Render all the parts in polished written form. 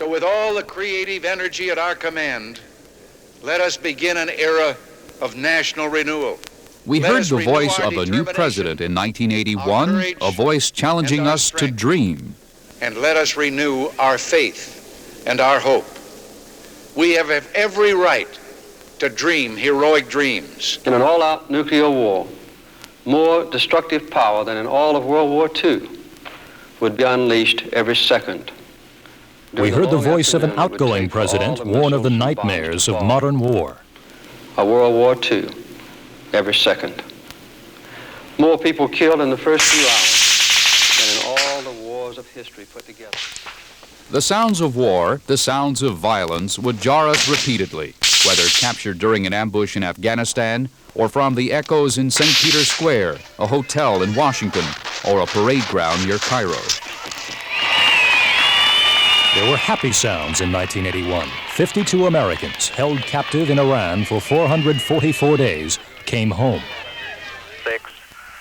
So with all the creative energy at our command, let us begin an era of national renewal. We heard the voice of a new president in 1981, a voice challenging us to dream. And let us renew our faith and our hope. We have every right to dream heroic dreams. In an all-out nuclear war, more destructive power than in all of World War II would be unleashed every second. We heard the voice of an outgoing president warn of the nightmares of modern war. A World War II every second. More people killed in the first few hours than in all the wars of history put together. The sounds of war, the sounds of violence would jar us repeatedly, whether captured during an ambush in Afghanistan or from the echoes in St. Peter's Square, a hotel in Washington, or a parade ground near Cairo. There were happy sounds in 1981. 52 Americans held captive in Iran for 444 days came home. 6,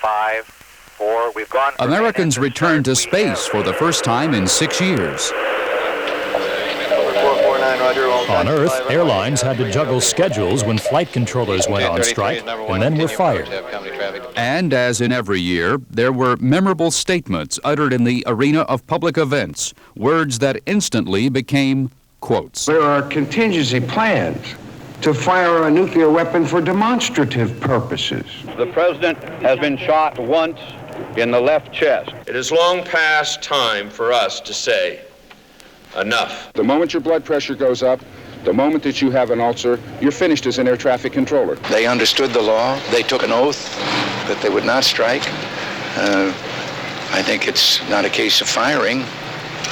5, 4, we've gone. Americans returned to space for the first time in 6 years. On Earth, airlines had to juggle schedules when flight controllers went on strike and then were fired. And as in every year, there were memorable statements uttered in the arena of public events, words that instantly became quotes. There are contingency plans to fire a nuclear weapon for demonstrative purposes. The president has been shot once in the left chest. It is long past time for us to say, enough. The moment your blood pressure goes up, the moment that you have an ulcer, you're finished as an air traffic controller. They understood the law. They took an oath that they would not strike. I think it's not a case of firing.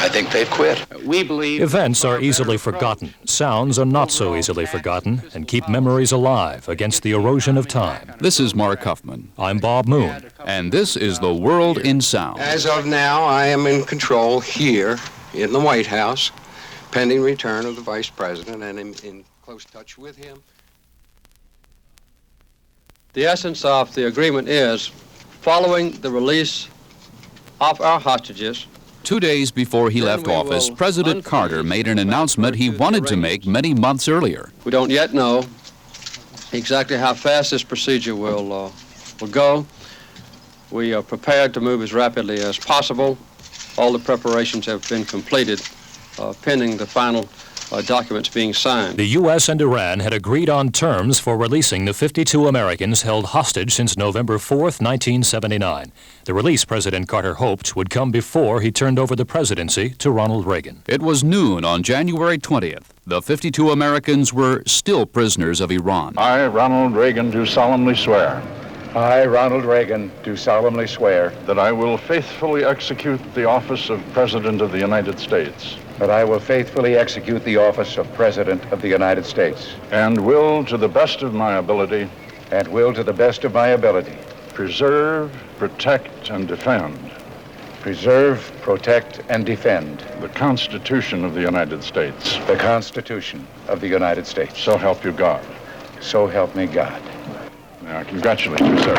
I think they've quit. We believe events are easily forgotten. Sounds are not so easily forgotten and keep memories alive against the erosion of time. This is Mark Huffman. I'm Bob Moon. And this is The World in Sound. As of now, I am in control here in the White House, pending return of the Vice President, and in close touch with him. The essence of the agreement is, following the release of our hostages, 2 days before he left office, President Carter made an announcement he wanted to make many months earlier. we don't yet know exactly how fast this procedure will go. We are prepared to move as rapidly as possible. All the preparations have been completed, pending the final documents being signed. The U.S. and Iran had agreed on terms for releasing the 52 Americans held hostage since November 4th, 1979. The release, President Carter hoped, would come before he turned over the presidency to Ronald Reagan. It was noon on January 20th. The 52 Americans were still prisoners of Iran. I, Ronald Reagan, do solemnly swear. I, Ronald Reagan, do solemnly swear That I will faithfully execute the office of President of the United States. that I will faithfully execute the office of President of the United States. And will, to the best of my ability, And will, to the best of my ability, preserve, protect, and defend preserve, protect, and defend the Constitution of the United States. the Constitution of the United States. So help you God. So help me God. I congratulate you, sir.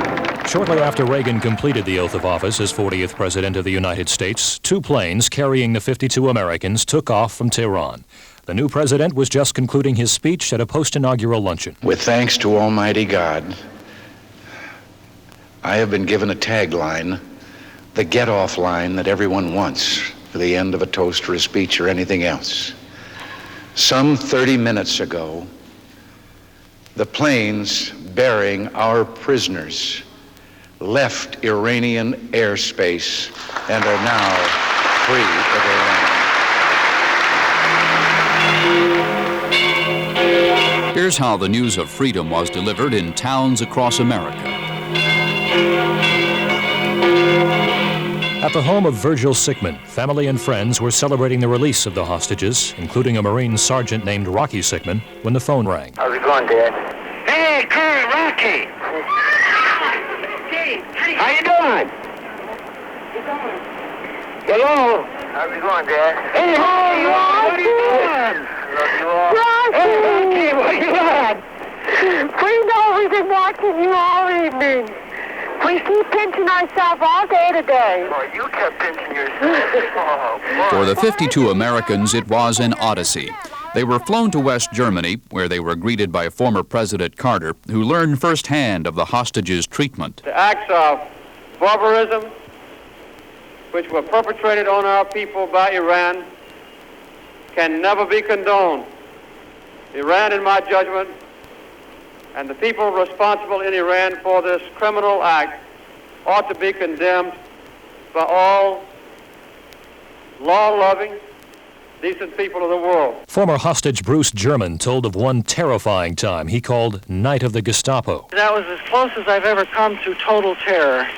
Shortly after Reagan completed the oath of office as 40th President of the United States, 2 planes carrying the 52 Americans took off from Tehran. The new president was just concluding his speech at a post-inaugural luncheon. With thanks to Almighty God, I have been given a tagline, the get-off line that everyone wants for the end of a toast or a speech or anything else. Some 30 minutes ago, the planes bearing our prisoners left Iranian airspace and are now free of Iran. Here's how the news of freedom was delivered in towns across America. At the home of Virgil Sickman, family and friends were celebrating the release of the hostages, including a Marine sergeant named Rocky Sickman, when the phone rang. How's it going, Dad? Hey, Colonel Rocky! How you doing? Hello? How's it going, Dad? Hey, hey, what are you doing? Love you all. Hey, Rocky, what are you at? We know we've been watching you all evening. We We keep pinching ourselves all day today. Oh, you kept pinching yourself. For the 52 Americans, it was an odyssey. They were flown to West Germany, where they were greeted by former President Carter, who learned firsthand of the hostages' treatment. The acts of barbarism which were perpetrated on our people by Iran can never be condoned. Iran, in my judgment, and the people responsible in Iran for this criminal act ought to be condemned by all law-loving, decent people of the world. Former hostage Bruce German told of one terrifying time he called Night of the Gestapo. That was as close as I've ever come to total terror,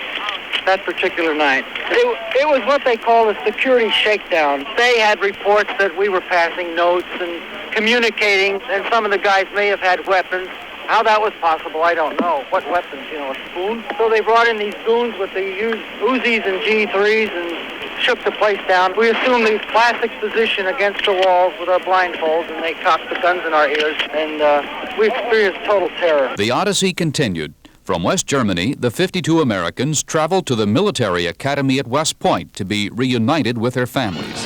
that particular night. It was what they call a security shakedown. They had reports that we were passing notes and communicating, and some of the guys may have had weapons. How that was possible, I don't know. What weapons, a spoon? So they brought in these goons with the Uzis and G3s and shook the place down. We assumed the classic position against the walls with our blindfolds, and they cocked the guns in our ears, and we experienced total terror. The odyssey continued. From West Germany, the 52 Americans traveled to the military academy at West Point to be reunited with their families.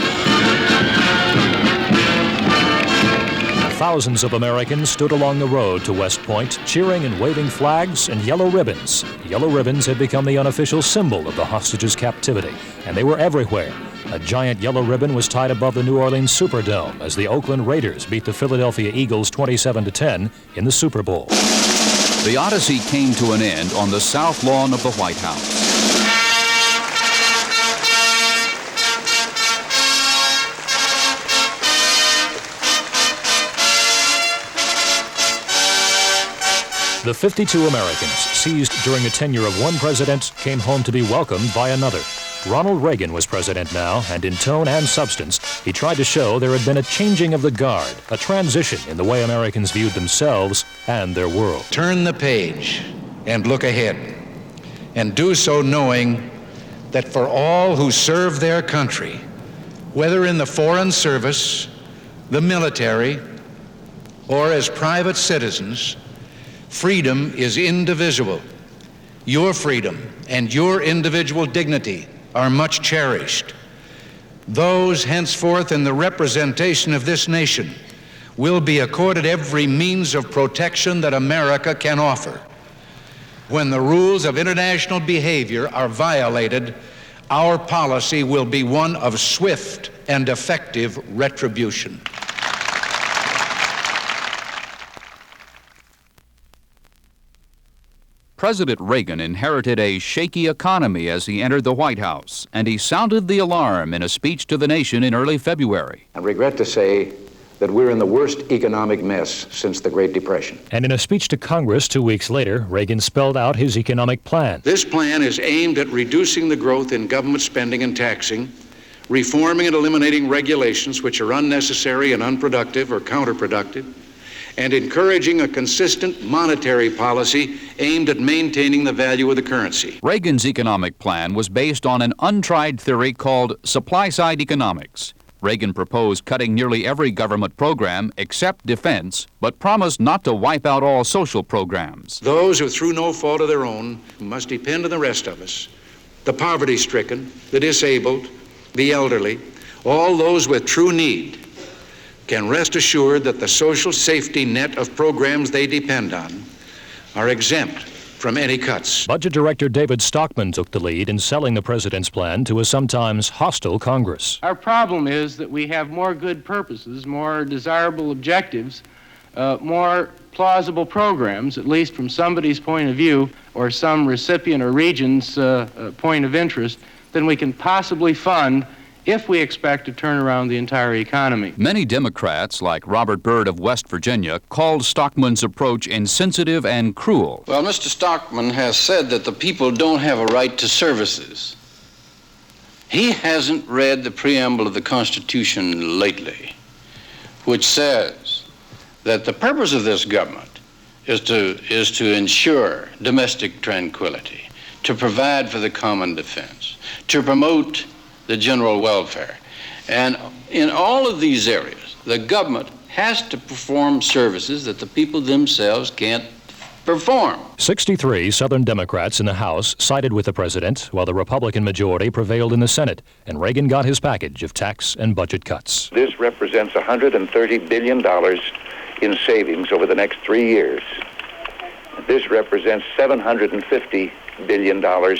Thousands of Americans stood along the road to West Point, cheering and waving flags and yellow ribbons. Yellow ribbons had become the unofficial symbol of the hostages' captivity, and they were everywhere. A giant yellow ribbon was tied above the New Orleans Superdome as the Oakland Raiders beat the Philadelphia Eagles 27-10 in the Super Bowl. The odyssey came to an end on the south lawn of the White House. The 52 Americans seized during the tenure of one president came home to be welcomed by another. Ronald Reagan was president now, and in tone and substance, he tried to show there had been a changing of the guard, a transition in the way Americans viewed themselves and their world. Turn the page and look ahead, and do so knowing that for all who serve their country, whether in the foreign service, the military, or as private citizens, freedom is indivisible. Your freedom and your individual dignity are much cherished. Those henceforth in the representation of this nation will be accorded every means of protection that America can offer. When the rules of international behavior are violated, our policy will be one of swift and effective retribution. President Reagan inherited a shaky economy as he entered the White House, and he sounded the alarm in a speech to the nation in early February. I regret to say that we're in the worst economic mess since the Great Depression. And in a speech to Congress 2 weeks later, Reagan spelled out his economic plan. This plan is aimed at reducing the growth in government spending and taxing, reforming and eliminating regulations which are unnecessary and unproductive or counterproductive, and encouraging a consistent monetary policy aimed at maintaining the value of the currency. Reagan's economic plan was based on an untried theory called supply-side economics. Reagan proposed cutting nearly every government program except defense, but promised not to wipe out all social programs. Those who, through no fault of their own, must depend on the rest of us, the poverty-stricken, the disabled, the elderly, all those with true need, can rest assured that the social safety net of programs they depend on are exempt from any cuts. Budget Director David Stockman took the lead in selling the president's plan to a sometimes hostile Congress. Our problem is that we have more good purposes, more desirable objectives, more plausible programs, at least from somebody's point of view, or some recipient or region's point of interest, than we can possibly fund if we expect to turn around the entire economy. Many Democrats, like Robert Byrd of West Virginia, called Stockman's approach insensitive and cruel. Well, Mr. Stockman has said that the people don't have a right to services. He hasn't read the preamble of the Constitution lately, which says that the purpose of this government is to ensure domestic tranquility, to provide for the common defense, to promote the general welfare. And in all of these areas, the government has to perform services that the people themselves can't perform. 63 Southern Democrats in the House sided with the president, while the Republican majority prevailed in the Senate, and Reagan got his package of tax and budget cuts. This represents $130 billion in savings over the next 3 years. This represents $750 billion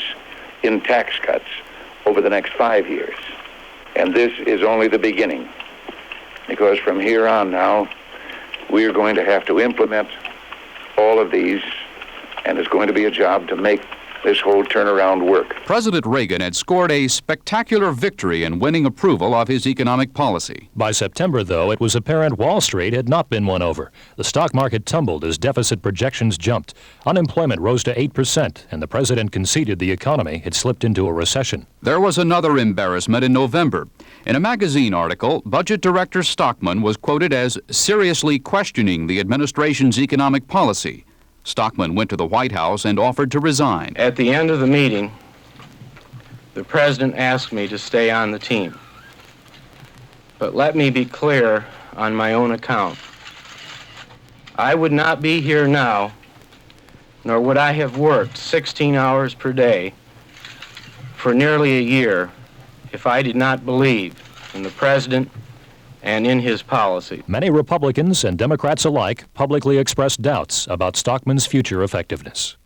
in tax cuts over the next 5 years. And this is only the beginning, because from here on now, we are going to have to implement all of these, and it's going to be a job to make this whole turnaround work. President Reagan had scored a spectacular victory in winning approval of his economic policy. By September, though, it was apparent Wall Street had not been won over. The stock market tumbled as deficit projections jumped. Unemployment rose to 8%, and the president conceded the economy had slipped into a recession. There was another embarrassment in November. In a magazine article, Budget Director Stockman was quoted as seriously questioning the administration's economic policy. Stockman went to the White House and offered to resign. At the end of the meeting, the president asked me to stay on the team. But let me be clear on my own account. I would not be here now, nor would I have worked 16 hours per day for nearly a year if I did not believe in the president and in his policy. Many Republicans and Democrats alike publicly expressed doubts about Stockman's future effectiveness.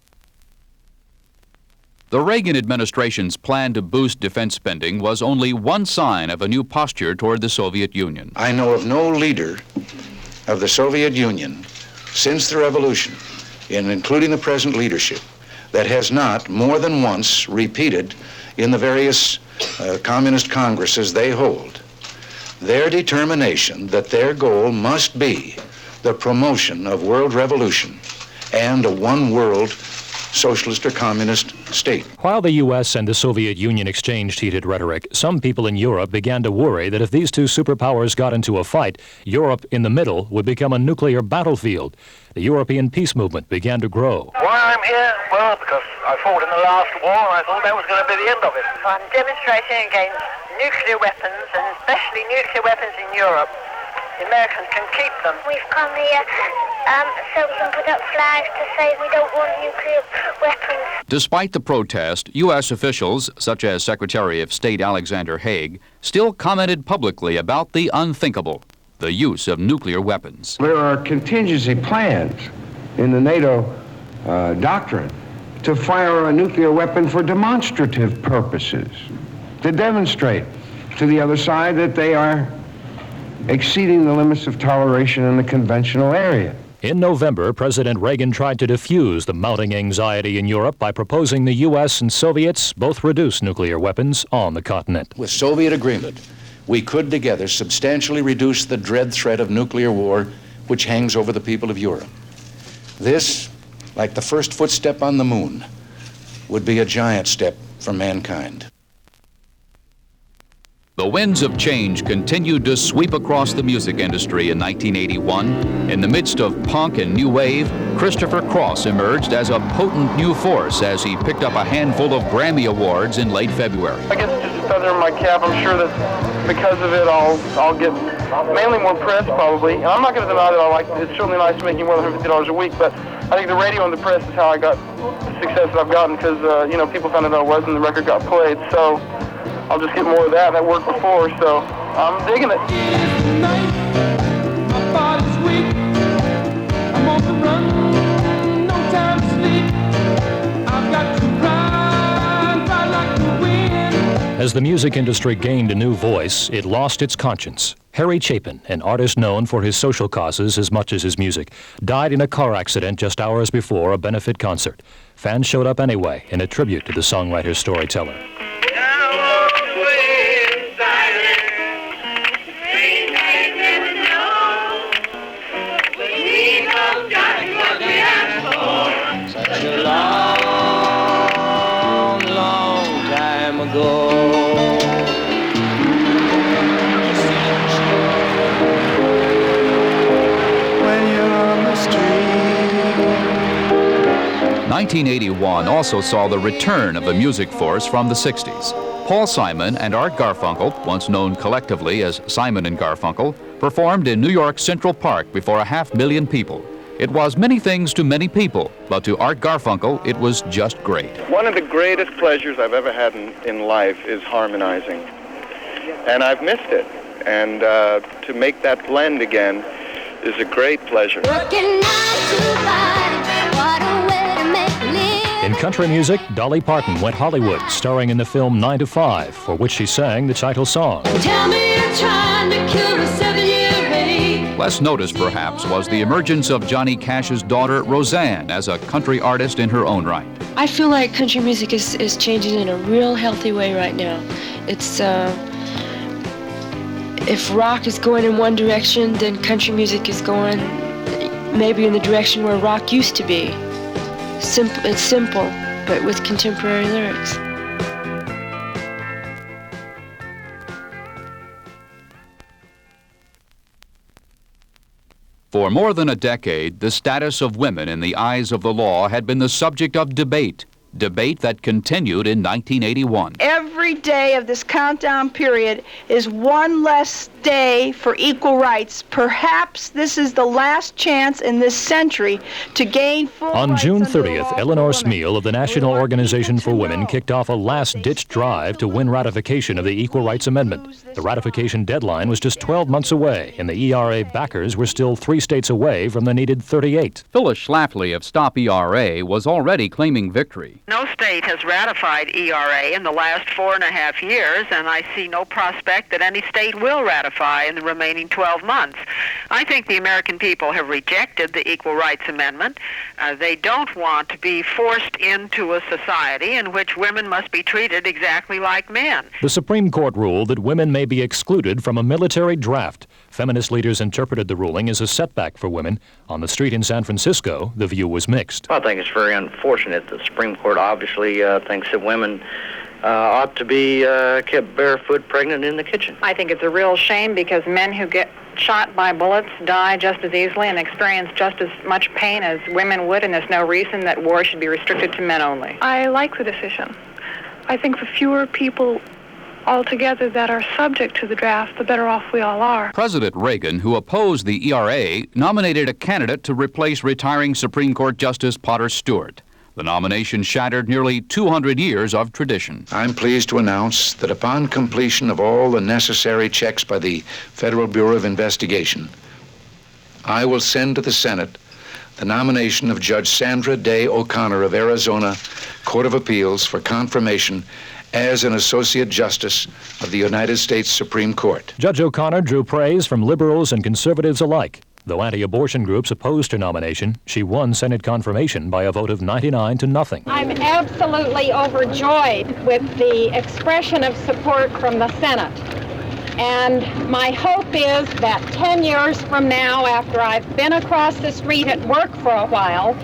The Reagan administration's plan to boost defense spending was only one sign of a new posture toward the Soviet Union. I know of no leader of the Soviet Union since the revolution, including the present leadership, that has not more than once repeated in the various communist congresses they hold their determination that their goal must be the promotion of world revolution and a one-world socialist or communist state. While the U.S. and the Soviet Union exchanged heated rhetoric, some people in Europe began to worry that if these two superpowers got into a fight, Europe in the middle would become a nuclear battlefield. The European peace movement began to grow. Why I'm here? Well, because I fought in the last war and I thought that was going to be the end of it. I'm demonstrating against nuclear weapons, and especially nuclear weapons in Europe. The Americans can keep them. We've come here so we can put up flags to say we don't want nuclear weapons. Despite the protest, U.S. officials, such as Secretary of State Alexander Haig, still commented publicly about the unthinkable, the use of nuclear weapons. There are contingency plans in the NATO doctrine to fire a nuclear weapon for demonstrative purposes, to demonstrate to the other side that they are exceeding the limits of toleration in the conventional area. In November, President Reagan tried to diffuse the mounting anxiety in Europe by proposing the U.S. and Soviets both reduce nuclear weapons on the continent. With Soviet agreement, we could together substantially reduce the dread threat of nuclear war which hangs over the people of Europe. This, like the first footstep on the moon, would be a giant step for mankind. The winds of change continued to sweep across the music industry in 1981. In the midst of punk and new wave, Christopher Cross emerged as a potent new force as he picked up a handful of Grammy Awards in late February. I guess it's just a feather in my cap. I'm sure that because of it, I'll get mainly more press probably. And I'm not going to deny that I like it. It's certainly nice making more than $50 a week, but I think the radio and the press is how I got the success that I've gotten because, people found out I was and the record got played. So I'll just get more of that. That worked before, so I'm digging it. As the music industry gained a new voice, it lost its conscience. Harry Chapin, an artist known for his social causes as much as his music, died in a car accident just hours before a benefit concert. Fans showed up anyway in a tribute to the songwriter's storyteller. Such a long, long time ago. 1981 also saw the return of a music force from the 60s. Paul Simon and Art Garfunkel, once known collectively as Simon and Garfunkel, performed in New York's Central Park before 500,000 people. It was many things to many people, but to Art Garfunkel, it was just great. One of the greatest pleasures I've ever had in life is harmonizing. And I've missed it. And to make that blend again is a great pleasure. In country music, Dolly Parton went Hollywood, starring in the film 9 to 5, for which she sang the title song. Tell me you're trying to cure a 7-year hate. Less noticed, perhaps, was the emergence of Johnny Cash's daughter, Roseanne, as a country artist in her own right. I feel like country music is changing in a real healthy way right now. It's, if rock is going in one direction, then country music is going maybe in the direction where rock used to be. It's simple, but with contemporary lyrics. For more than a decade, the status of women in the eyes of the law had been the subject of debate that continued in 1981. Every day of this countdown period is one less day for equal rights. Perhaps this is the last chance in this century to gain full On rights June under the 30th, law. Eleanor Smeal of the National Organization for Women kicked off a last-ditch drive to win ratification of the Equal Rights Amendment. The ratification deadline was just 12 months away, and the ERA backers were still 3 states away from the needed 38. Phyllis Schlafly of Stop ERA was already claiming victory. No state has ratified ERA in the last 4.5 years, and I see no prospect that any state will ratify in the remaining 12 months. I think the American people have rejected the Equal Rights Amendment. They don't want to be forced into a society in which women must be treated exactly like men. The Supreme Court ruled that women may be excluded from a military draft. Feminist leaders interpreted the ruling as a setback for women. On the street in San Francisco, the view was mixed. I think it's very unfortunate. The Supreme Court obviously thinks that women ought to be kept barefoot pregnant in the kitchen. I think it's a real shame because men who get shot by bullets die just as easily and experience just as much pain as women would, and there's no reason that war should be restricted to men only. I like the decision. I think the fewer people altogether that are subject to the draft, the better off we all are. President Reagan, who opposed the ERA, nominated a candidate to replace retiring Supreme Court Justice Potter Stewart. The nomination shattered nearly 200 years of tradition. I'm pleased to announce that upon completion of all the necessary checks by the Federal Bureau of Investigation, I will send to the Senate the nomination of Judge Sandra Day O'Connor of Arizona Court of Appeals for confirmation as an Associate Justice of the United States Supreme Court. Judge O'Connor drew praise from liberals and conservatives alike. Though anti-abortion groups opposed her nomination, she won Senate confirmation by a vote of 99 to nothing. I'm absolutely overjoyed with the expression of support from the Senate. And my hope is that 10 years from now, after I've been across the street at work for a while,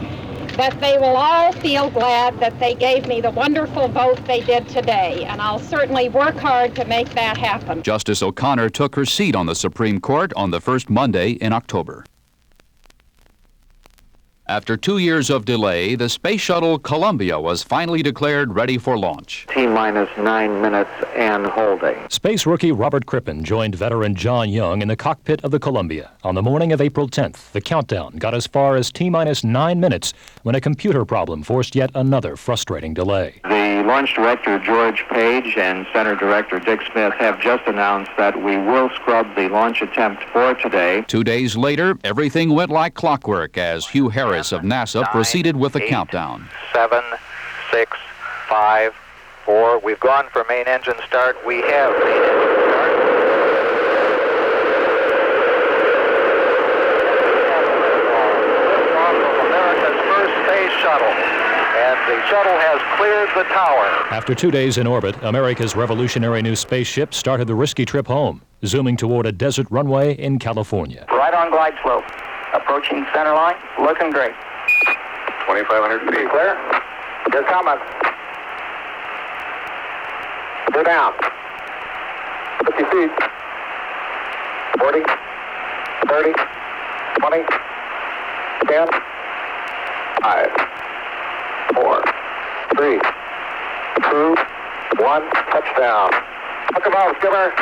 that they will all feel glad that they gave me the wonderful vote they did today, and I'll certainly work hard to make that happen. Justice O'Connor took her seat on the Supreme Court on the first Monday in October. After 2 years of delay, the space shuttle Columbia was finally declared ready for launch. T-minus 9 minutes and holding. Space rookie Robert Crippen joined veteran John Young in the cockpit of the Columbia. On the morning of April 10th, the countdown got as far as T-minus 9 minutes when a computer problem forced yet another frustrating delay. The launch director, George Page, and Center Director Dick Smith have just announced that we will scrub the launch attempt for today. 2 days later, everything went like clockwork as Hugh Harris of NASA proceeded with the countdown. 7, 6, 5, 4. We've gone for main engine start. We have main engine start. America's first space shuttle. And the shuttle has cleared the tower. After 2 days in orbit, America's revolutionary new spaceship started the risky trip home, zooming toward a desert runway in California. Right on glide slope. Approaching center line, looking great. 2,500 feet. Clear. They're coming. They're down. 50 feet. 40, 30, 20, 10, 5, 4, 3, 2, 1, touchdown. Hook 'em out, skipper.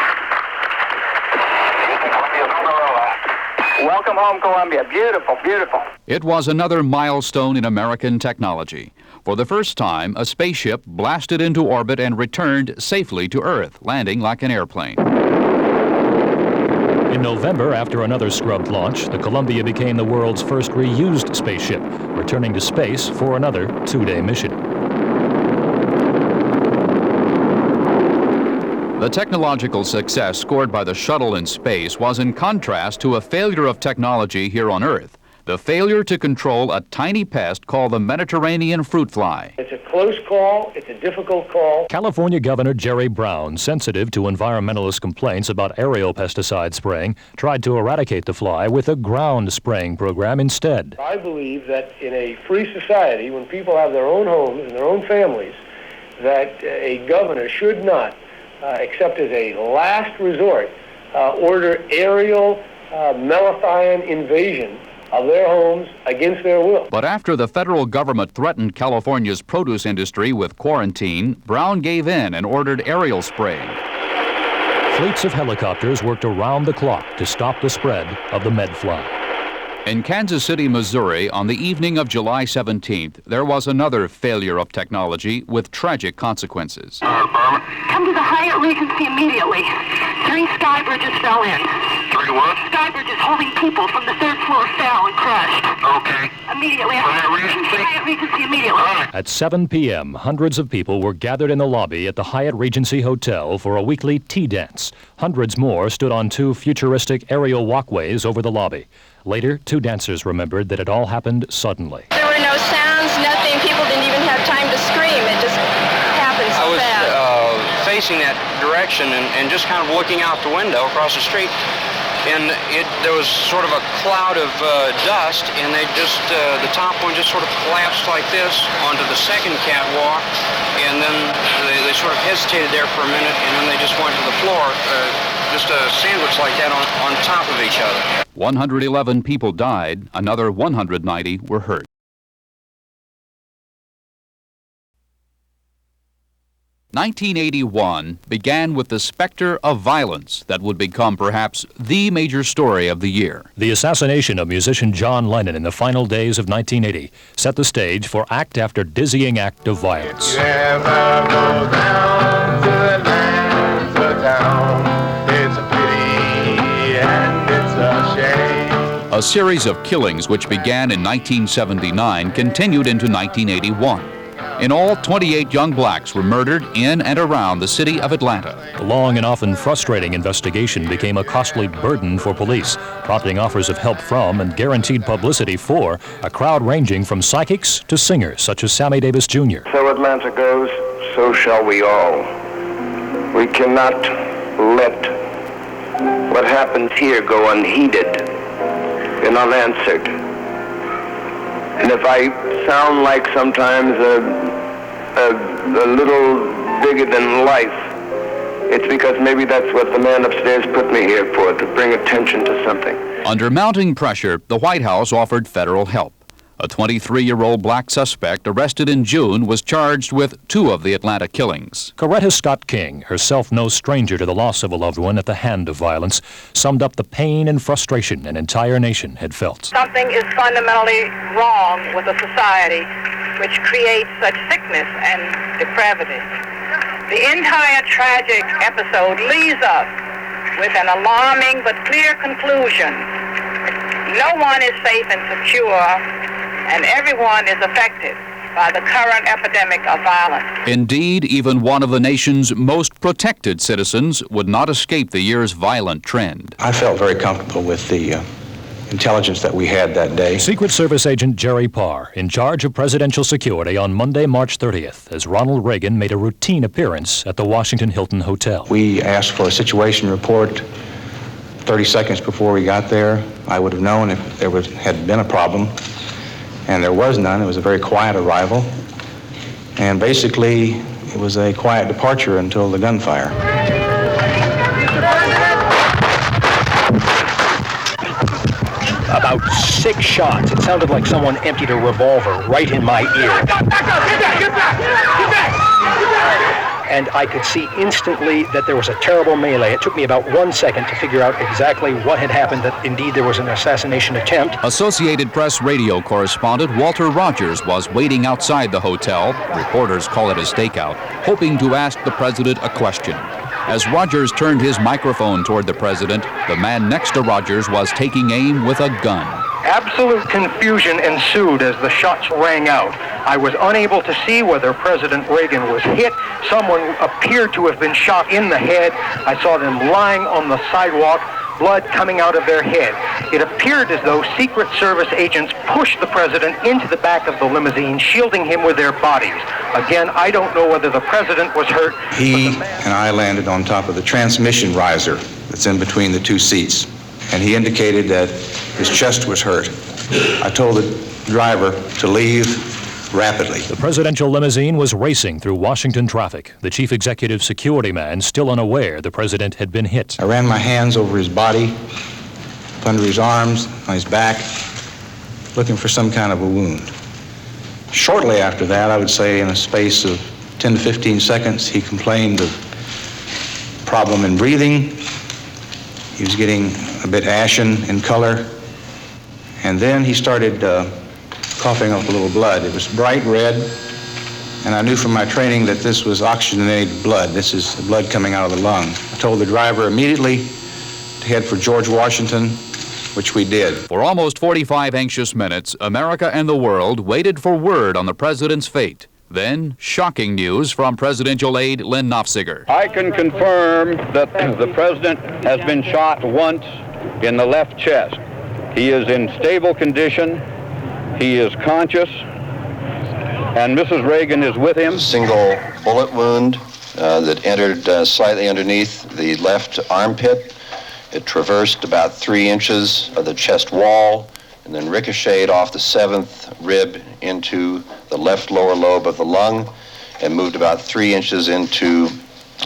Welcome home, Columbia. Beautiful, beautiful. It was another milestone in American technology. For the first time, a spaceship blasted into orbit and returned safely to Earth, landing like an airplane. In November, after another scrubbed launch, the Columbia became the world's first reused spaceship, returning to space for another 2-day mission. The technological success scored by the shuttle in space was in contrast to a failure of technology here on Earth, the failure to control a tiny pest called the Mediterranean fruit fly. It's a close call. It's a difficult call. California Governor Jerry Brown, sensitive to environmentalist complaints about aerial pesticide spraying, tried to eradicate the fly with a ground spraying program instead. I believe that in a free society, when people have their own homes and their own families, that a governor should not, except as a last resort, order aerial malathion invasion of their homes against their will. But after the federal government threatened California's produce industry with quarantine, Brown gave in and ordered aerial spraying. Fleets of helicopters worked around the clock to stop the spread of the medfly. In Kansas City, Missouri, on the evening of July 17th, there was another failure of technology with tragic consequences. Come to the Hyatt Regency immediately. 3 sky bridges fell in. 3 what? Sky bridges holding people from the 3rd floor fell and crashed. Okay. Immediately. Hyatt Regency? Hyatt Regency immediately. At 7 p.m., hundreds of people were gathered in the lobby at the Hyatt Regency Hotel for a weekly tea dance. Hundreds more stood on 2 futuristic aerial walkways over the lobby. Later, 2 dancers remembered that it all happened suddenly. There were no sounds, nothing. People didn't even have time to scream. It just happened so fast. I was facing that direction and just kind of looking out the window across the street. And there was sort of a cloud of dust, and the top one just sort of collapsed like this onto the second catwalk, and then they sort of hesitated there for a minute, and then they just went to the floor, just a sandwich like that on top of each other. 111 people died, another 190 were hurt. "1981 began with the specter of violence that would become perhaps the major story of the year. The assassination of musician John Lennon in the final days of 1980 set the stage for act after dizzying act of violence. You ever go down to the lands of town, it's a pity and it's a shame. A series of killings which began in 1979 continued into 1981. In all, 28 young blacks were murdered in and around the city of Atlanta. The long and often frustrating investigation became a costly burden for police, prompting offers of help from and guaranteed publicity for a crowd ranging from psychics to singers such as Sammy Davis Jr. So Atlanta goes, so shall we all. We cannot let what happens here go unheeded and unanswered. And if I sound like sometimes a little bigger than life, it's because maybe that's what the man upstairs put me here for, to bring attention to something. Under mounting pressure, the White House offered federal help. A 23-year-old black suspect arrested in June was charged with 2 of the Atlanta killings. Coretta Scott King, herself no stranger to the loss of a loved one at the hand of violence, summed up the pain and frustration an entire nation had felt. Something is fundamentally wrong with a society which creates such sickness and depravity. The entire tragic episode leaves us with an alarming but clear conclusion. No one is safe and secure, and everyone is affected by the current epidemic of violence. Indeed, even one of the nation's most protected citizens would not escape the year's violent trend. I felt very comfortable with the intelligence that we had that day. Secret Service agent Jerry Parr, in charge of presidential security on Monday, March 30th, as Ronald Reagan made a routine appearance at the Washington Hilton Hotel. We asked for a situation report 30 seconds before we got there. I would have known if there had been a problem, and there was none. It was a very quiet arrival, and basically it was a quiet departure until the gunfire. About 6 shots. It sounded like someone emptied a revolver right in my ear. Get back! Get back! Get back! Get back! and I could see instantly that there was a terrible melee. It took me about 1 second to figure out exactly what had happened, that indeed there was an assassination attempt. Associated Press radio correspondent Walter Rogers was waiting outside the hotel, reporters call it a stakeout, hoping to ask the president a question. As Rogers turned his microphone toward the president, the man next to Rogers was taking aim with a gun. Absolute confusion ensued as the shots rang out. I was unable to see whether President Reagan was hit. Someone appeared to have been shot in the head. I saw them lying on the sidewalk, blood coming out of their head. It appeared as though Secret Service agents pushed the president into the back of the limousine, shielding him with their bodies. Again, I don't know whether the president was hurt. He and I landed on top of the transmission riser that's in between the two seats, and he indicated that his chest was hurt. I told the driver to leave rapidly. The presidential limousine was racing through Washington traffic, the chief executive security man still unaware the president had been hit. I ran my hands over his body, up under his arms, on his back, looking for some kind of a wound. Shortly after that, I would say in a space of 10 to 15 seconds, he complained of problem in breathing. He was getting a bit ashen in color. And then he started coughing up a little blood. It was bright red, and I knew from my training that this was oxygenated blood. This is the blood coming out of the lung. I told the driver immediately to head for George Washington, which we did. For almost 45 anxious minutes, America and the world waited for word on the president's fate. Then, shocking news from presidential aide Lynn Nofziger. I can confirm that the president has been shot once in the left chest. He is in stable condition. He is conscious, and Mrs. Reagan is with him. Single bullet wound that entered slightly underneath the left armpit. It traversed about 3 inches of the chest wall and then ricocheted off the 7th rib into the left lower lobe of the lung and moved about 3 inches into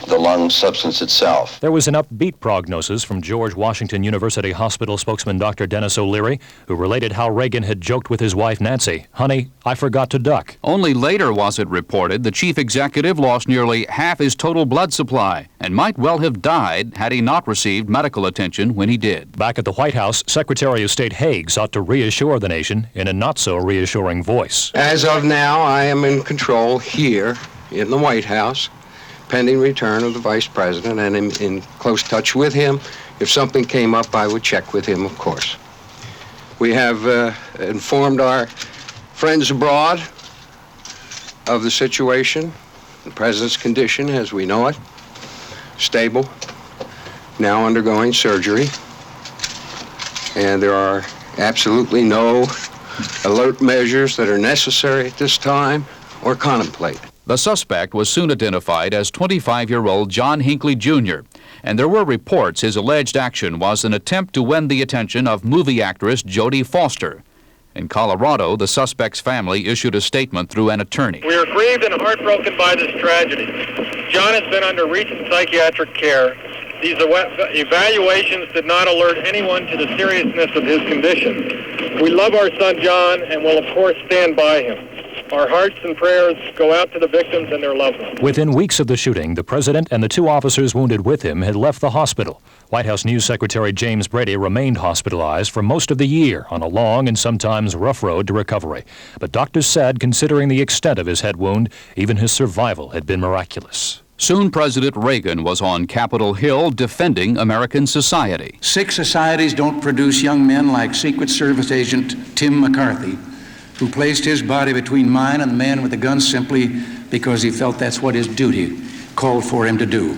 the lung substance itself. There was an upbeat prognosis from George Washington University Hospital spokesman Dr. Dennis O'Leary, who related how Reagan had joked with his wife Nancy, "Honey, I forgot to duck." Only later was it reported the chief executive lost nearly half his total blood supply and might well have died had he not received medical attention when he did. Back at the White House, Secretary of State Haig sought to reassure the nation in a not-so-reassuring voice. As of now, I am in control here in the White House, pending return of the Vice President, and in close touch with him. If something came up, I would check with him, of course. We have informed our friends abroad of the situation, the President's condition as we know it, stable, now undergoing surgery, and there are absolutely no alert measures that are necessary at this time or contemplated. The suspect was soon identified as 25-year-old John Hinckley Jr., and there were reports his alleged action was an attempt to win the attention of movie actress Jodie Foster. In Colorado, the suspect's family issued a statement through an attorney. We are grieved and heartbroken by this tragedy. John has been under recent psychiatric care. These evaluations did not alert anyone to the seriousness of his condition. We love our son John and will, of course, stand by him. Our hearts and prayers go out to the victims and their loved ones. Within weeks of the shooting, the president and the 2 officers wounded with him had left the hospital. White House News Secretary James Brady remained hospitalized for most of the year on a long and sometimes rough road to recovery. But doctors said, considering the extent of his head wound, even his survival had been miraculous. Soon President Reagan was on Capitol Hill defending American society. 6 societies don't produce young men like Secret Service agent Tim McCarthy, who placed his body between mine and the man with the gun simply because he felt that's what his duty called for him to do.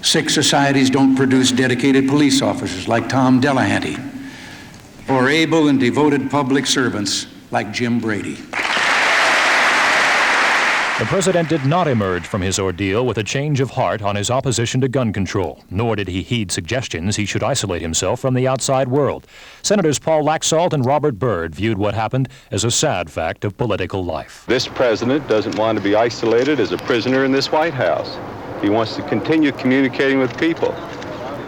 6 societies don't produce dedicated police officers like Tom Delahanty, or able and devoted public servants like Jim Brady. The president did not emerge from his ordeal with a change of heart on his opposition to gun control, nor did he heed suggestions he should isolate himself from the outside world. Senators Paul Laxalt and Robert Byrd viewed what happened as a sad fact of political life. This president doesn't want to be isolated as a prisoner in this White House. He wants to continue communicating with people.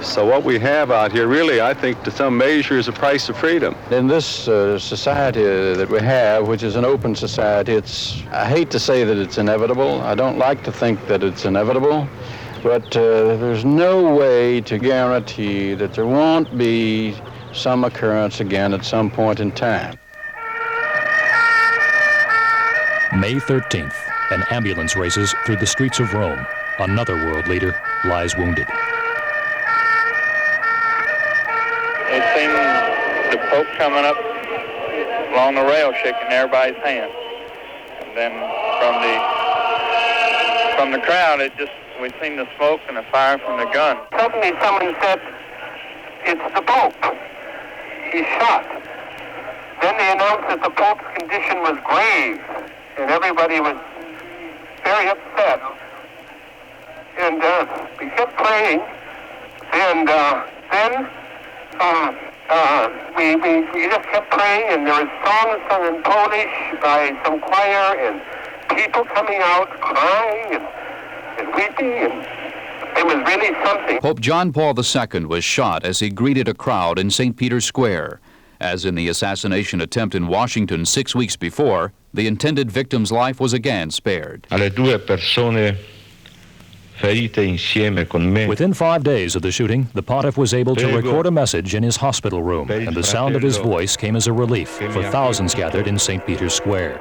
So what we have out here really, I think, to some measure is a price of freedom. In this society that we have, which is an open society, I hate to say that it's inevitable. I don't like to think that it's inevitable, but there's no way to guarantee that there won't be some occurrence again at some point in time. May 13th, an ambulance races through the streets of Rome. Another world leader lies wounded. We've seen the Pope coming up along the rail shaking everybody's hand. And then from the crowd, we've seen the smoke and the fire from the gun. Suddenly someone said, "It's the Pope. He's shot." Then they announced that the Pope's condition was grave, and everybody was very upset. And we kept praying, and then we just kept praying, and there were songs sung in Polish by some choir, and people coming out crying and weeping, and it was really something. Pope John Paul II was shot as he greeted a crowd in St. Peter's Square. As in the assassination attempt in Washington 6 weeks before, the intended victim's life was again spared. Alle due persone ferite insieme con me. Within 5 days of the shooting, the pontiff was able to record a message in his hospital room, and the sound of his voice came as a relief for thousands gathered in St. Peter's Square.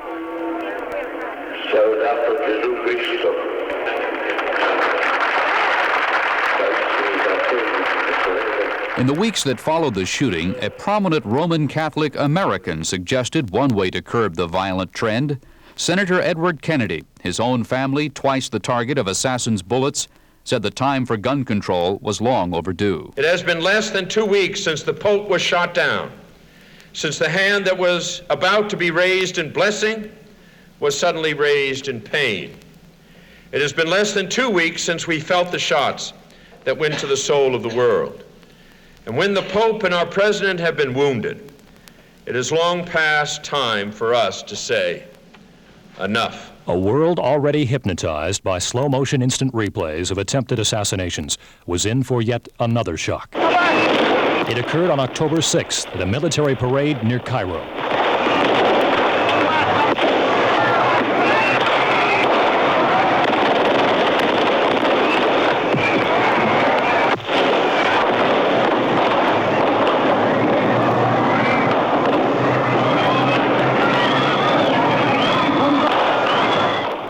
In the weeks that followed the shooting, a prominent Roman Catholic American suggested one way to curb the violent trend. Senator Edward Kennedy, his own family, twice the target of assassins' bullets, said the time for gun control was long overdue. It has been less than 2 weeks since the Pope was shot down, since the hand that was about to be raised in blessing was suddenly raised in pain. It has been less than 2 weeks since we felt the shots that went to the soul of the world. And when the Pope and our President have been wounded, it is long past time for us to say, enough. A world already hypnotized by slow-motion instant replays of attempted assassinations was in for yet another shock. It occurred on October 6th at a military parade near Cairo.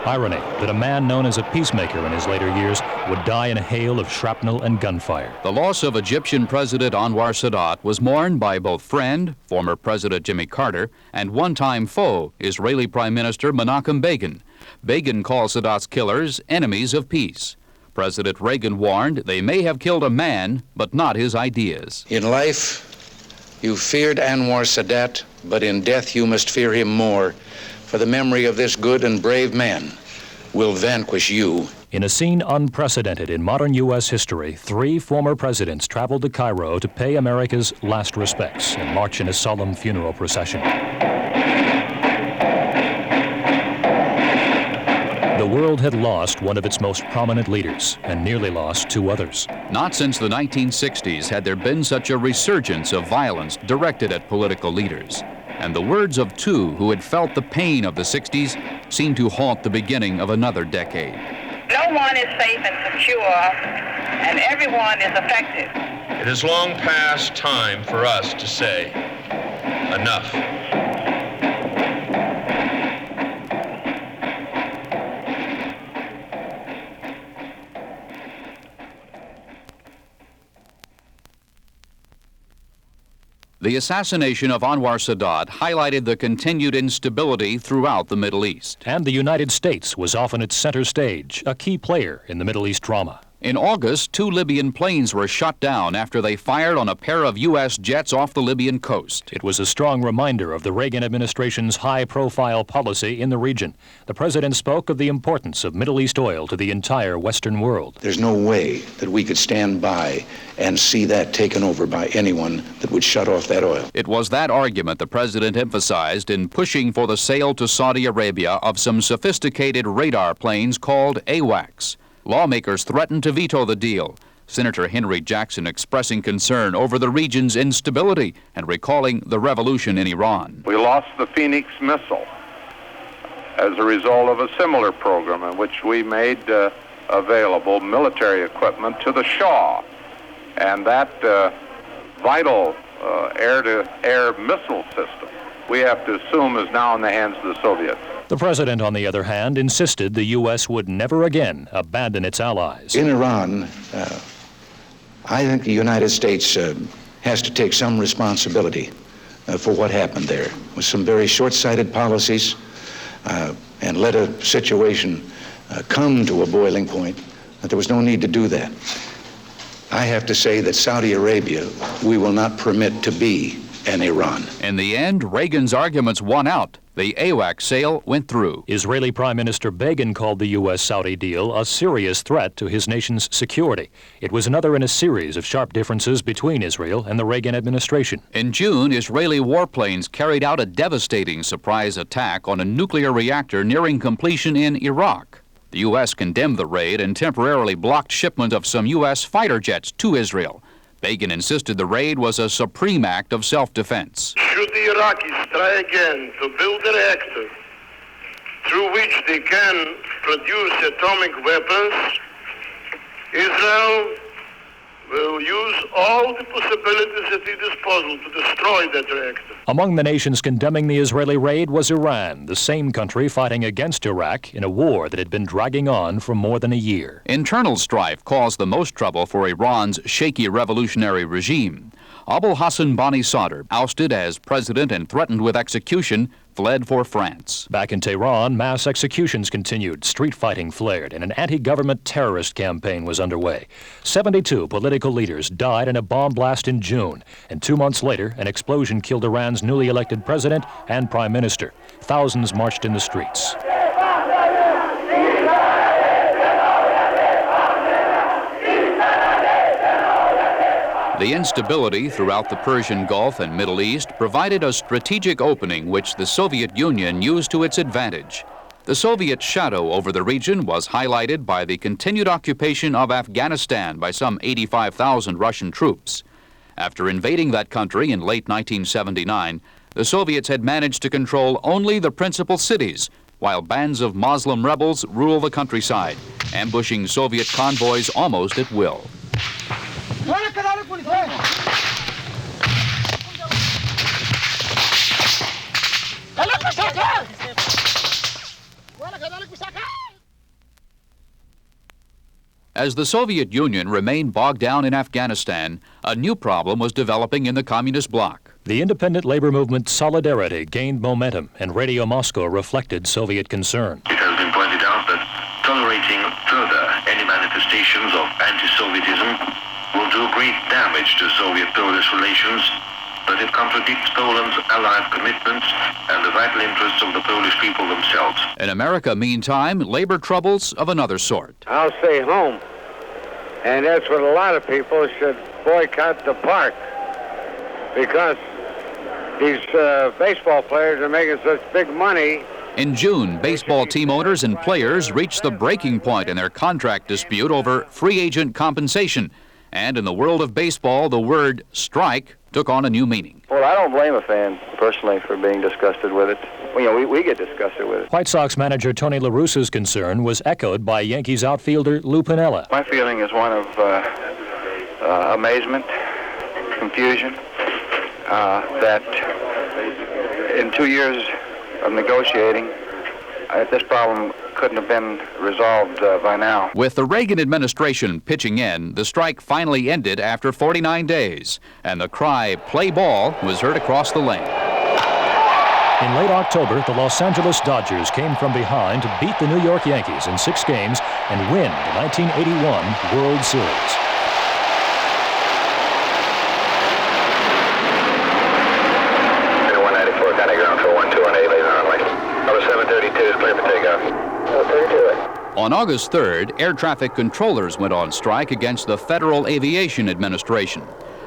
Irony that a man known as a peacemaker in his later years would die in a hail of shrapnel and gunfire. The loss of Egyptian President Anwar Sadat was mourned by both friend, former President Jimmy Carter, and one-time foe, Israeli Prime Minister Menachem Begin. Begin called Sadat's killers enemies of peace. President Reagan warned they may have killed a man, but not his ideas. In life, you feared Anwar Sadat, but in death you must fear him more, for the memory of this good and brave man will vanquish you. In a scene unprecedented in modern U.S. history, 3 former presidents traveled to Cairo to pay America's last respects and march in a solemn funeral procession. The world had lost one of its most prominent leaders and nearly lost 2 others. Not since the 1960s had there been such a resurgence of violence directed at political leaders. And the words of 2 who had felt the pain of the 60s seemed to haunt the beginning of another decade. No one is safe and secure, and everyone is affected. It is long past time for us to say, enough. The assassination of Anwar Sadat highlighted the continued instability throughout the Middle East. And the United States was often its center stage, a key player in the Middle East drama. In August, 2 Libyan planes were shot down after they fired on a pair of U.S. jets off the Libyan coast. It was a strong reminder of the Reagan administration's high-profile policy in the region. The president spoke of the importance of Middle East oil to the entire Western world. There's no way that we could stand by and see that taken over by anyone that would shut off that oil. It was that argument the president emphasized in pushing for the sale to Saudi Arabia of some sophisticated radar planes called AWACS. Lawmakers threatened to veto the deal. Senator Henry Jackson expressing concern over the region's instability and recalling the revolution in Iran. We lost the Phoenix missile as a result of a similar program in which we made available military equipment to the Shah. And that vital air-to-air missile system, we have to assume, is now in the hands of the Soviets. The president, on the other hand, insisted the U.S. would never again abandon its allies. In Iran, I think the United States has to take some responsibility for what happened there, with some very short-sighted policies, and let a situation come to a boiling point. That there was no need to do that. I have to say that Saudi Arabia, we will not permit to be an Iran. In the end, Reagan's arguments won out. The AWACS sale went through. Israeli Prime Minister Begin called the U.S.-Saudi deal a serious threat to his nation's security. It was another in a series of sharp differences between Israel and the Reagan administration. In June, Israeli warplanes carried out a devastating surprise attack on a nuclear reactor nearing completion in Iraq. The U.S. condemned the raid and temporarily blocked shipment of some U.S. fighter jets to Israel. Begin insisted the raid was a supreme act of self-defense. Should the Iraqis try again to build a reactor through which they can produce atomic weapons, Israel will use all the possibilities at its disposal to destroy that reactor. Among the nations condemning the Israeli raid was Iran, the same country fighting against Iraq in a war that had been dragging on for more than a year. Internal strife caused the most trouble for Iran's shaky revolutionary regime. Abul Hassan Bani Sadr, ousted as president and threatened with execution, fled for France. Back in Tehran, mass executions continued, street fighting flared, and an anti-government terrorist campaign was underway. 72 political leaders died in a bomb blast in June, and 2 months later, an explosion killed Iran's newly elected president and prime minister. Thousands marched in the streets. The instability throughout the Persian Gulf and Middle East provided a strategic opening which the Soviet Union used to its advantage. The Soviet shadow over the region was highlighted by the continued occupation of Afghanistan by some 85,000 Russian troops. After invading that country in late 1979, the Soviets had managed to control only the principal cities, while bands of Muslim rebels rule the countryside, ambushing Soviet convoys almost at will. As the Soviet Union remained bogged down in Afghanistan, a new problem was developing in the communist bloc. The independent labor movement Solidarity gained momentum, and Radio Moscow reflected Soviet concern. It has been pointed out that tolerating further any manifestations of anti-Sovietism will do great damage to Soviet-Polish relations, that it contradicts Poland's allied commitments and the vital interests of the Polish people themselves. In America, meantime, labor troubles of another sort. I'll stay home. And that's what a lot of people should boycott the park, because these baseball players are making such big money. In June, baseball team owners and players reached the breaking point in their contract dispute over free agent compensation. And in the world of baseball, the word strike took on a new meaning. Well, I don't blame a fan, personally, for being disgusted with it. We get disgusted with it. White Sox manager Tony La Russa's concern was echoed by Yankees outfielder Lou Piniella. My feeling is one of amazement, confusion, that in 2 years of negotiating, this problem couldn't have been resolved by now. With the Reagan administration pitching in, the strike finally ended after 49 days, and the cry, "Play ball," was heard across the lane. In late October, the Los Angeles Dodgers came from behind to beat the New York Yankees in 6 games and win the 1981 World Series. On August 3rd, air traffic controllers went on strike against the Federal Aviation Administration.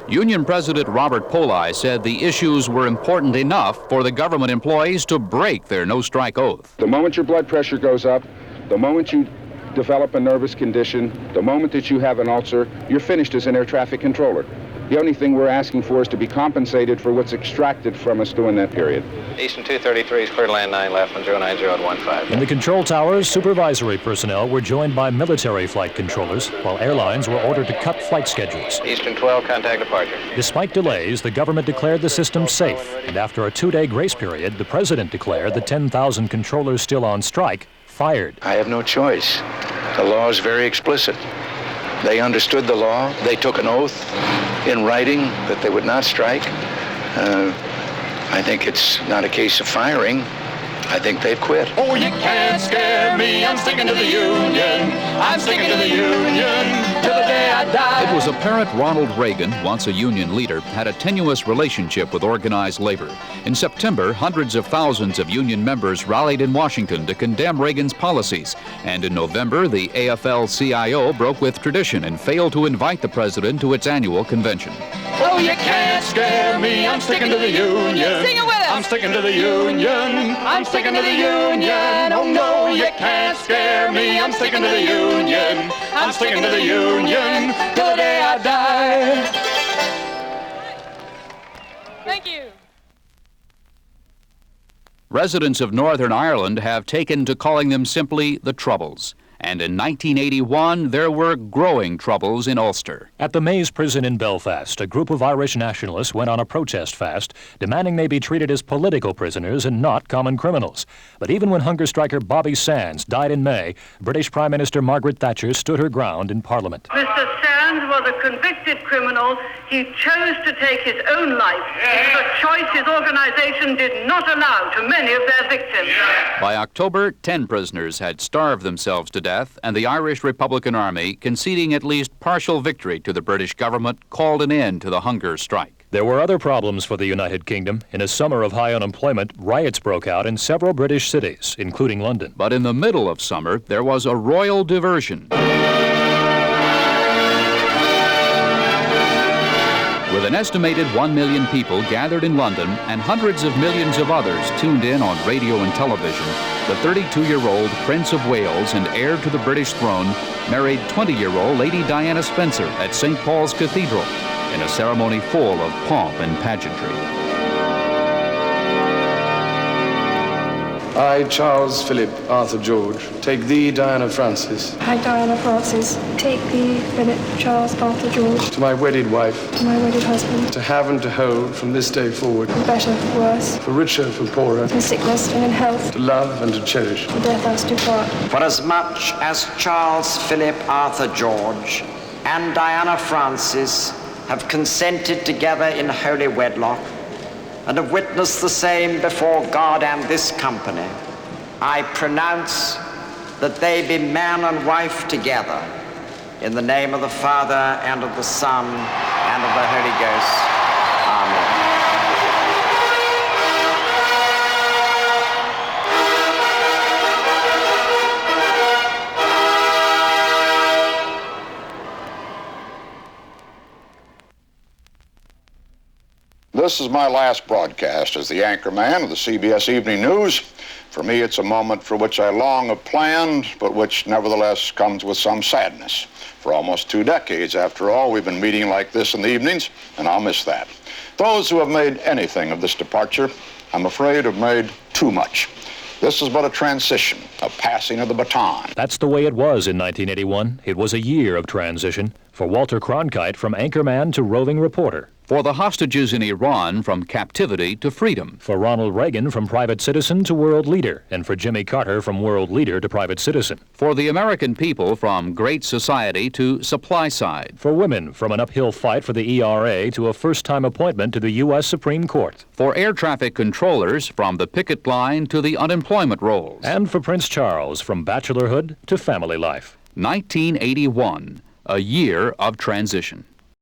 Union President Robert Poli said the issues were important enough for the government employees to break their no-strike oath. The moment your blood pressure goes up, the moment you develop a nervous condition, the moment that you have an ulcer, you're finished as an air traffic controller. The only thing we're asking for is to be compensated for what's extracted from us during that period. Eastern 233 is clear to land 9 left on 090 at 15. In the control towers, supervisory personnel were joined by military flight controllers, while airlines were ordered to cut flight schedules. Eastern 12, contact departure. Despite delays, the government declared the system safe, and after a 2-day grace period, the president declared the 10,000 controllers still on strike fired. I have no choice. The law is very explicit. They understood the law. They took an oath in writing that they would not strike. I think it's not a case of firing. I think they've quit. Oh, you can't scare me. I'm sticking to the Union. I'm sticking to the Union till the day I die. It was apparent Ronald Reagan, once a union leader, had a tenuous relationship with organized labor. In September, hundreds of thousands of union members rallied in Washington to condemn Reagan's policies. And in November, the AFL-CIO broke with tradition and failed to invite the president to its annual convention. Oh, you can't scare me. I'm sticking to the Union. Sing it with us. I'm sticking to the Union. I'm sticking to the Union. Oh, no, you can't scare me. I'm sticking to the Union. I'm sticking to the Union till the day I die. Thank you. Residents of Northern Ireland have taken to calling them simply the Troubles. And in 1981, there were growing troubles in Ulster. At the Maze prison in Belfast, a group of Irish nationalists went on a protest fast, demanding they be treated as political prisoners and not common criminals. But even when hunger striker Bobby Sands died in May, British Prime Minister Margaret Thatcher stood her ground in Parliament. Mr. Sands was a convicted criminal. He chose to take his own life. It was a choice his organization did not allow to many of their victims. By October, 10 prisoners had starved themselves to death, and the Irish Republican Army, conceding at least partial victory to the British government, called an end to the hunger strike. There were other problems for the United Kingdom. In a summer of high unemployment, riots broke out in several British cities, including London. But in the middle of summer, there was a royal diversion. With an estimated 1 million people gathered in London and hundreds of millions of others tuned in on radio and television, the 32-year-old Prince of Wales and heir to the British throne married 20-year-old Lady Diana Spencer at St. Paul's Cathedral in a ceremony full of pomp and pageantry. I, Charles Philip Arthur George, take thee, Diana Frances. I, Diana Frances, take thee, Philip Charles Arthur George. To my wedded wife. To my wedded husband. To have and to hold from this day forward. For better, for worse. For richer, for poorer. In sickness and in health. To love and to cherish. For death us do part. For as much as Charles Philip Arthur George and Diana Frances have consented together in holy wedlock, and have witnessed the same before God and this company, I pronounce that they be man and wife together, in the name of the Father, and of the Son, and of the Holy Ghost. Amen. This is my last broadcast as the anchorman of the CBS Evening News. For me, it's a moment for which I long have planned, but which nevertheless comes with some sadness. For almost 2 decades, after all, we've been meeting like this in the evenings, and I'll miss that. Those who have made anything of this departure, I'm afraid, have made too much. This is but a transition, a passing of the baton. That's the way it was in 1981. It was a year of transition. For Walter Cronkite, from anchorman to roving reporter. For the hostages in Iran, from captivity to freedom. For Ronald Reagan, from private citizen to world leader. And for Jimmy Carter, from world leader to private citizen. For the American people, from great society to supply side. For women, from an uphill fight for the ERA to a first-time appointment to the U.S. Supreme Court. For air traffic controllers, from the picket line to the unemployment rolls. And for Prince Charles, from bachelorhood to family life. 1981, a year of transition.